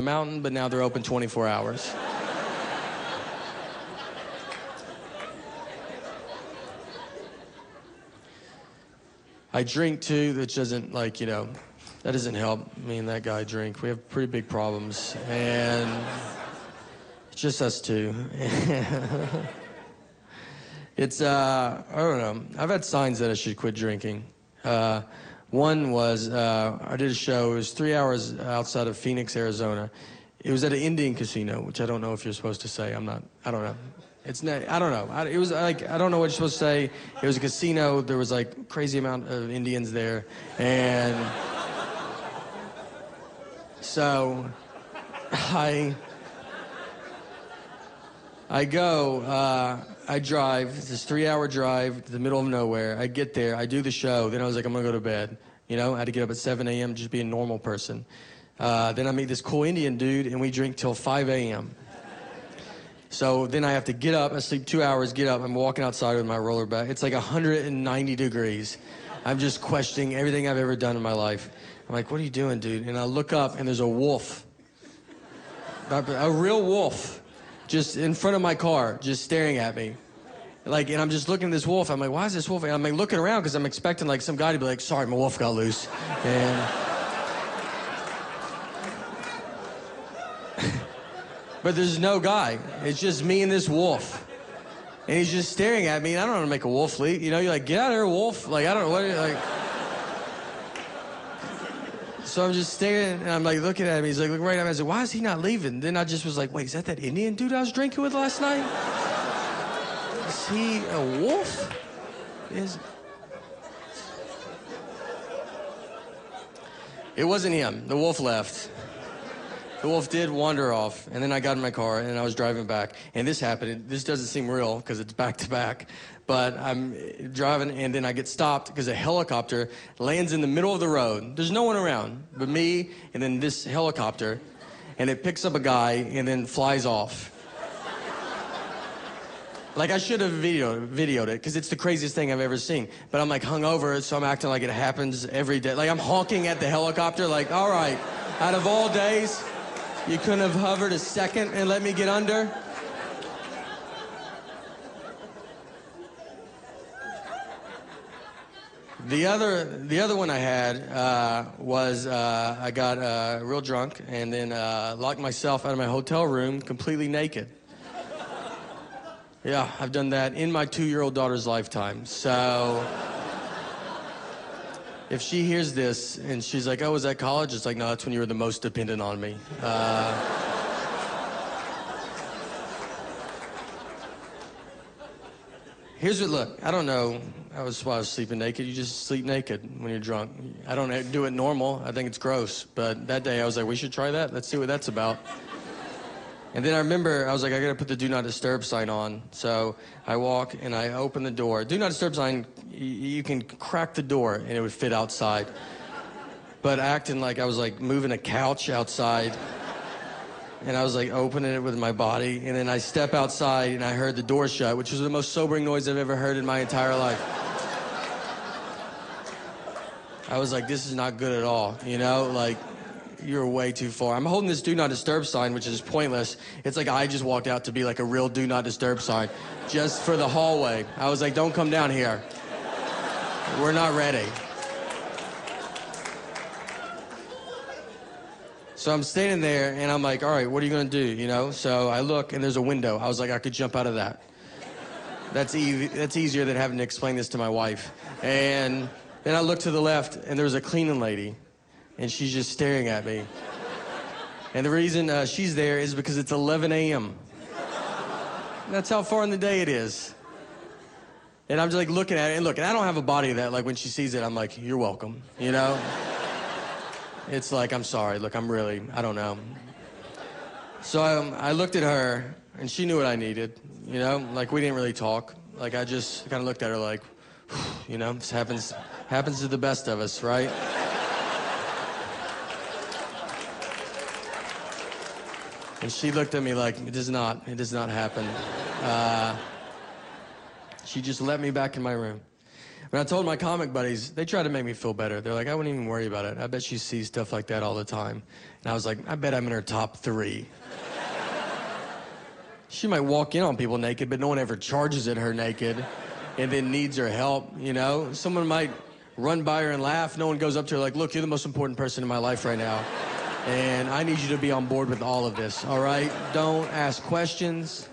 the mountain, but now they're open 24 hours. I drink too, which doesn't, like, you know, that doesn't help me and that guy drink. We have pretty big problems, and it's just us two. It's, I don't know. I've had signs that I should quit drinking. One was, I did a show. It was 3 hours outside of Phoenix, Arizona. It was at an Indian casino, which I don't know if you're supposed to say. I don't know. It's not, I don't know. It was like, I don't know what you're supposed to say. It was a casino. There was like crazy amount of Indians there. And so I go, I drive, this 3-hour drive to the middle of nowhere. I get there, I do the show, then I was like, I'm gonna go to bed. You know, I had to get up at 7 a.m., just be a normal person. Then I meet this cool Indian dude, and we drink till 5 a.m. So then I have to get up, I sleep 2 hours, get up, I'm walking outside with my roller back. It's like 190 degrees. I'm just questioning everything I've ever done in my life. I'm like, what are you doing, dude? And I look up, and there's a wolf. A real wolf. Just in front of my car, just staring at me. Like, and I'm just looking at this wolf. I'm like, why is this wolf? And I'm like looking around because I'm expecting like some guy to be like, sorry, my wolf got loose. And but there's no guy. It's just me and this wolf. And he's just staring at me. And I don't know how to make a wolf leap. You know, you're like, get out of here, wolf. Like, I don't know what, like. So I'm just staring, and I'm like looking at him. He's like looking right at me. I said, why is he not leaving? Then I just was like, wait, is that Indian dude I was drinking with last night? Is he a wolf? It wasn't him. The wolf left. The wolf did wander off, and then I got in my car, and I was driving back. And this happened. This doesn't seem real because it's back to back. But I'm driving, and then I get stopped because a helicopter lands in the middle of the road. There's no one around but me and then this helicopter, and it picks up a guy and then flies off. Like, I should have videoed it because it's the craziest thing I've ever seen. But I'm like hungover, so I'm acting like it happens every day. Like, I'm honking at the helicopter like, all right, out of all days, you couldn't have hovered a second and let me get under? The other one I had was I got real drunk and then locked myself out of my hotel room completely naked. Yeah, I've done that in my 2-year-old daughter's lifetime. So if she hears this and she's like, oh, was that college? It's like, no, that's when you were the most dependent on me. Here's what, look, I don't know. I was sleeping naked. You just sleep naked when you're drunk. I don't do it normal. I think it's gross. But that day I was like, we should try that. Let's see what that's about. And then I remember, I was like, I gotta put the do not disturb sign on. So I walk and I open the door. Do not disturb sign, you can crack the door and it would fit outside. But acting like I was like moving a couch outside. And I was like opening it with my body, and then I step outside and I heard the door shut, which was the most sobering noise I've ever heard in my entire life. I was like, this is not good at all, you know? Like, you're way too far. I'm holding this do not disturb sign, which is pointless. It's like I just walked out to be like a real do not disturb sign, just for the hallway. I was like, don't come down here. We're not ready. So I'm standing there, and I'm like, all right, what are you gonna do, you know? So I look, and there's a window. I was like, I could jump out of that. That's easier than having to explain this to my wife. And then I look to the left, and there's a cleaning lady, and she's just staring at me. And the reason she's there is because it's 11 a.m. That's how far in the day it is. And I'm just like looking at it, and look, and I don't have a body that, like, when she sees it, I'm like, you're welcome, you know? It's like, I'm sorry, look, I don't know. So I looked at her, and she knew what I needed, you know? Like, we didn't really talk. Like, I just kind of looked at her like, you know, this happens to the best of us, right? And she looked at me like, it does not happen. She just let me back in my room. When I told my comic buddies, they tried to make me feel better. They're like, I wouldn't even worry about it. I bet she sees stuff like that all the time. And I was like, I bet I'm in her top 3. She might walk in on people naked, but no one ever charges at her naked and then needs her help, you know? Someone might run by her and laugh. No one goes up to her like, look, you're the most important person in my life right now. And I need you to be on board with all of this, all right? Don't ask questions.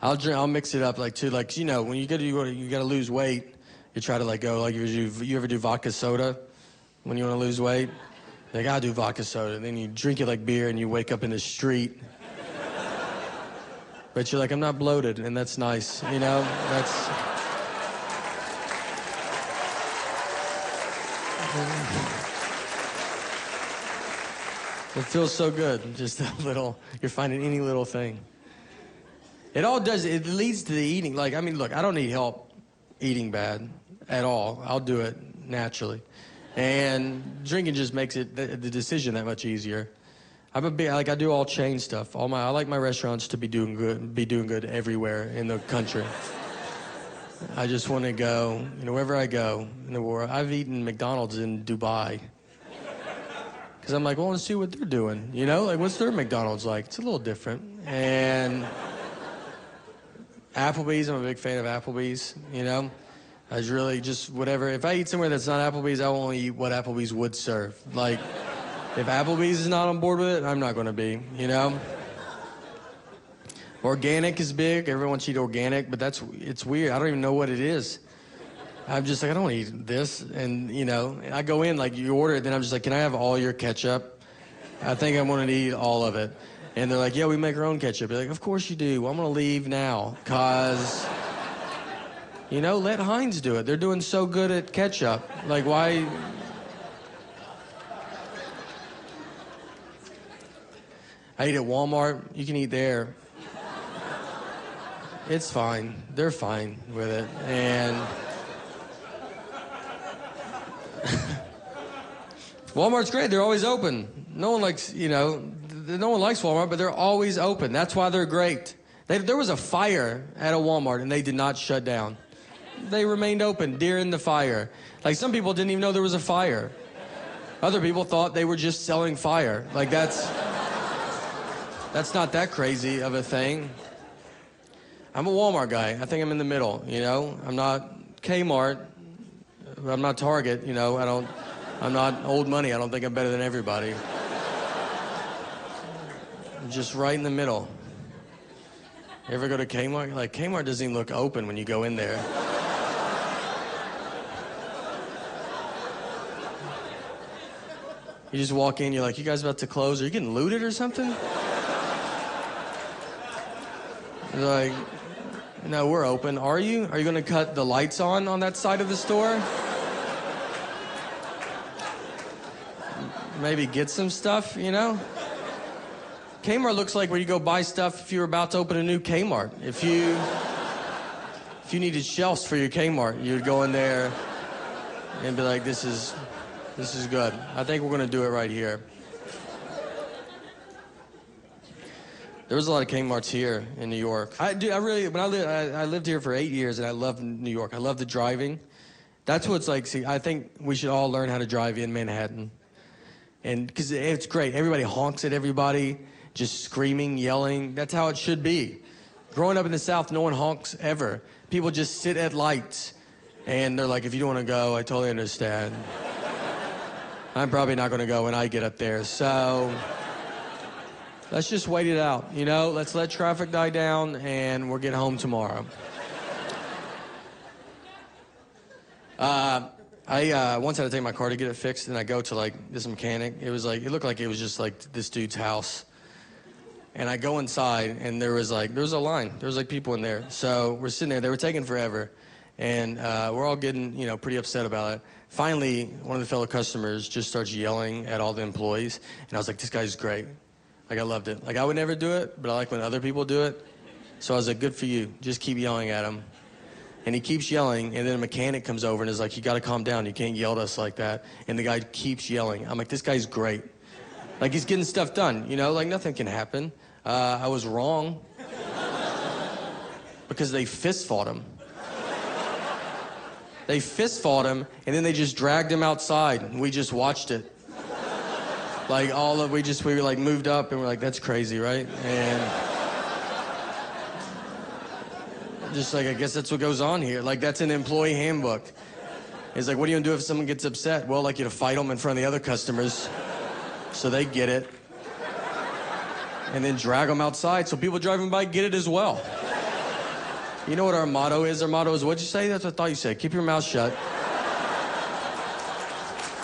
I'll mix it up like you know, when you gotta lose weight, you try to like go like you ever do vodka soda when you want to lose weight? Like, I'll do vodka soda. And then you drink it like beer and you wake up in the street. But you're like, I'm not bloated, and that's nice, you know? That's... It feels so good, just a little, you're finding any little thing. It all does, it leads to the eating. Like, I mean, look, I don't need help eating bad at all. I'll do it naturally. And drinking just makes it the decision that much easier. I do all chain stuff. I like my restaurants to be doing good everywhere in the country. I just want to go, you know, wherever I go in the world. I've eaten McDonald's in Dubai. Because I'm like, well, let's see what they're doing. You know, like, what's their McDonald's like? It's a little different. And Applebee's, I'm a big fan of Applebee's, you know. I was really just whatever. If I eat somewhere that's not Applebee's, I will only eat what Applebee's would serve. Like, if Applebee's is not on board with it, I'm not going to be, you know? Organic is big. Everyone wants to eat organic, but it's weird. I don't even know what it is. I'm just like, I don't want to eat this. And, you know, I go in, like, you order it, then I'm just like, can I have all your ketchup? I think I want to eat all of it. And they're like, yeah, we make our own ketchup. You're like, of course you do. Well, I'm going to leave now, because... You know, let Heinz do it. They're doing so good at ketchup. Like, why? I eat at Walmart. You can eat there. It's fine. They're fine with it. And Walmart's great. They're always open. No one likes, you know, no one likes Walmart, but they're always open. That's why they're great. There was a fire at a Walmart, and they did not shut down. They remained open during the fire. Like, some people didn't even know there was a fire. Other people thought they were just selling fire. Like, that's not that crazy of a thing. I'm a Walmart guy. I think I'm in the middle, you know? I'm not Kmart. I'm not Target, you know? I'm not old money. I don't think I'm better than everybody. I'm just right in the middle. You ever go to Kmart? Like, Kmart doesn't even look open when you go in there. You just walk in, you're like, you guys about to close? Are you getting looted or something? They're like, no, we're open. Are you? Are you going to cut the lights on that side of the store? Maybe get some stuff, you know? Kmart looks like where you go buy stuff if you're about to open a new Kmart. If you needed shelves for your Kmart, you'd go in there and be like, this is good. I think we're going to do it right here. There was a lot of Kmart's here in New York. I lived here for 8 years, and I love New York. I love the driving. That's what it's like. See, I think we should all learn how to drive in Manhattan. And because it's great. Everybody honks at everybody, just screaming, yelling. That's how it should be. Growing up in the South, no one honks ever. People just sit at lights, and they're like, if you don't want to go, I totally understand. I'm probably not going to go when I get up there. So let's just wait it out, you know? Let's let traffic die down, and we'll get home tomorrow. I once had to take my car to get it fixed, and I go to, like, this mechanic. It looked like it was just, like, this dude's house. And I go inside, and there was a line. There was, like, people in there. So we're sitting there. They were taking forever. And we're all getting, you know, pretty upset about it. Finally, one of the fellow customers just starts yelling at all the employees. And I was like, this guy's great. Like, I loved it. Like, I would never do it, but I like when other people do it. So I was like, good for you. Just keep yelling at him. And he keeps yelling, and then a mechanic comes over and is like, you got to calm down. You can't yell at us like that. And the guy keeps yelling. I'm like, this guy's great. Like, he's getting stuff done, you know? Like, nothing can happen. I was wrong. because they fist fought him. They fist fought him, and then they just dragged him outside, and we just watched it. Like, we were like moved up, and we're like, that's crazy, right? And just like, I guess that's what goes on here. Like, that's an employee handbook. It's like, what are you gonna do if someone gets upset? Well, like, you to fight them in front of the other customers so they get it. And then drag them outside so people driving by get it as well. You know what our motto is? Our motto is, what'd you say? That's what I thought you said. Keep your mouth shut.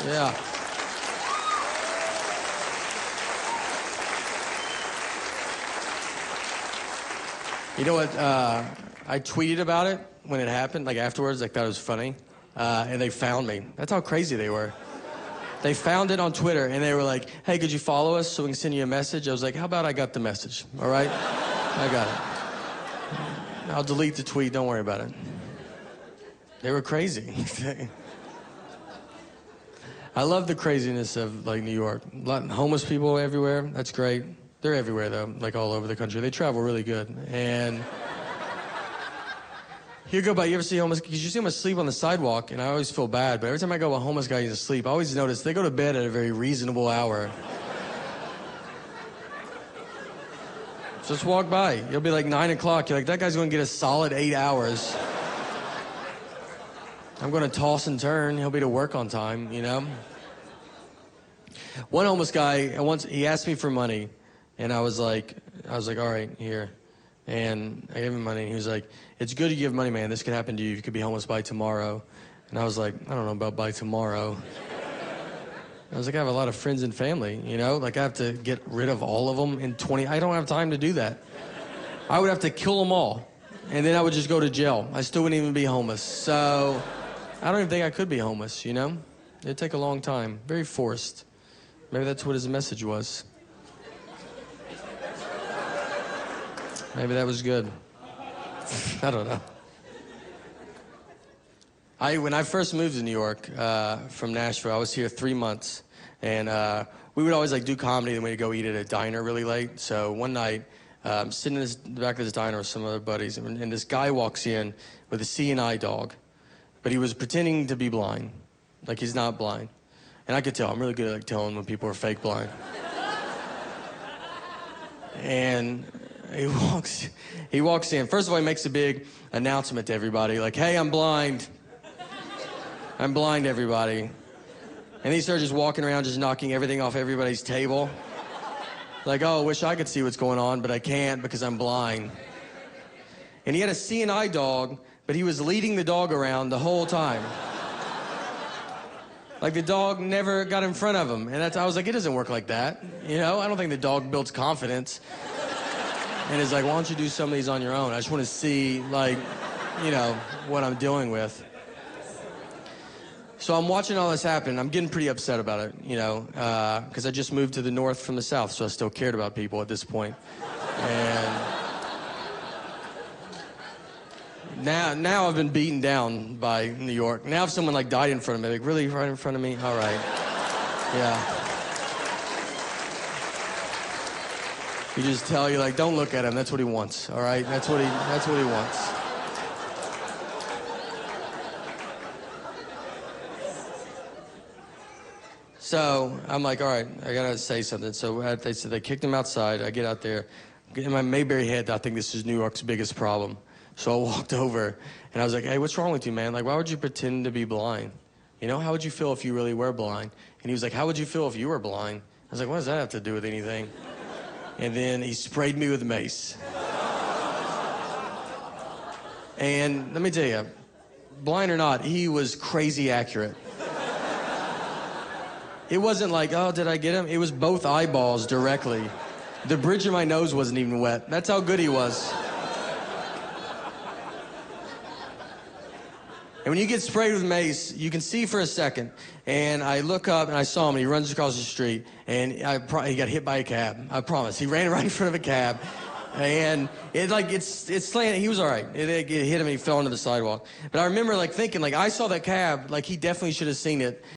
Yeah. You know what? I tweeted about it when it happened, like afterwards. I thought it was funny. And they found me. That's how crazy they were. They found it on Twitter, and they were like, hey, could you follow us so we can send you a message? I was like, how about I got the message, all right? I got it. I'll delete the tweet, don't worry about it. They were crazy. I love the craziness of, like, New York. Homeless people everywhere, that's great. They're everywhere, though, like all over the country. They travel really good, and... You go by, you ever see homeless, because you see them asleep on the sidewalk, and I always feel bad, but every time I go, a homeless guy is asleep, I always notice they go to bed at a very reasonable hour. Just walk by. You'll be like 9 o'clock. You're like, that guy's going to get a solid 8 hours. I'm going to toss and turn. He'll be to work on time, you know? One homeless guy, once he asked me for money, and I was like, all right, here. And I gave him money, and he was like, it's good you give money, man. This could happen to you. You could be homeless by tomorrow. And I was like, I don't know about by tomorrow. I was like, I have a lot of friends and family, you know? Like, I have to get rid of all of them in 20... I don't have time to do that. I would have to kill them all, and then I would just go to jail. I still wouldn't even be homeless. So I don't even think I could be homeless, you know? It'd take a long time. Very forced. Maybe that's what his message was. Maybe that was good. I don't know. When I first moved to New York from Nashville, I was here 3 months, and we would always like do comedy, then we'd go eat at a diner really late. So one night, I'm sitting in the back of this diner with some other buddies, and this guy walks in with a CNI dog, but he was pretending to be blind, like he's not blind. And I could tell. I'm really good at like telling when people are fake blind. And he walks in. First of all, he makes a big announcement to everybody, like, hey, I'm blind. I'm blind, everybody. And then he started just walking around, just knocking everything off everybody's table. Like, oh, I wish I could see what's going on, but I can't because I'm blind. And he had a CNI dog, but he was leading the dog around the whole time. Like, the dog never got in front of him. And I was like, it doesn't work like that. You know, I don't think the dog builds confidence. And he's like, why don't you do some of these on your own? I just want to see, like, you know, what I'm dealing with. So I'm watching all this happen. I'm getting pretty upset about it, you know, because I just moved to the north from the south, so I still cared about people at this point. And now I've been beaten down by New York. Now if someone, like, died in front of me, like, really, right in front of me? All right. Yeah. You just tell you, like, don't look at him. That's what he wants, all right? That's what he wants. So I'm like, all right, I gotta say something. So they said they kicked him outside. I get out there. In my Mayberry head, I think this is New York's biggest problem. So I walked over, and I was like, hey, what's wrong with you, man? Like, why would you pretend to be blind? You know, how would you feel if you really were blind? And he was like, how would you feel if you were blind? I was like, what does that have to do with anything? And then he sprayed me with Mace. And let me tell you, blind or not, he was crazy accurate. It wasn't like, oh, did I get him? It was both eyeballs directly. The bridge of my nose wasn't even wet. That's how good he was. And when you get sprayed with Mace, you can see for a second. And I look up, and I saw him, and he runs across the street. And he got hit by a cab. I promise. He ran right in front of a cab. And it's slanted. He was all right. It hit him, and he fell onto the sidewalk. But I remember, like, thinking, like, I saw that cab. Like, he definitely should have seen it.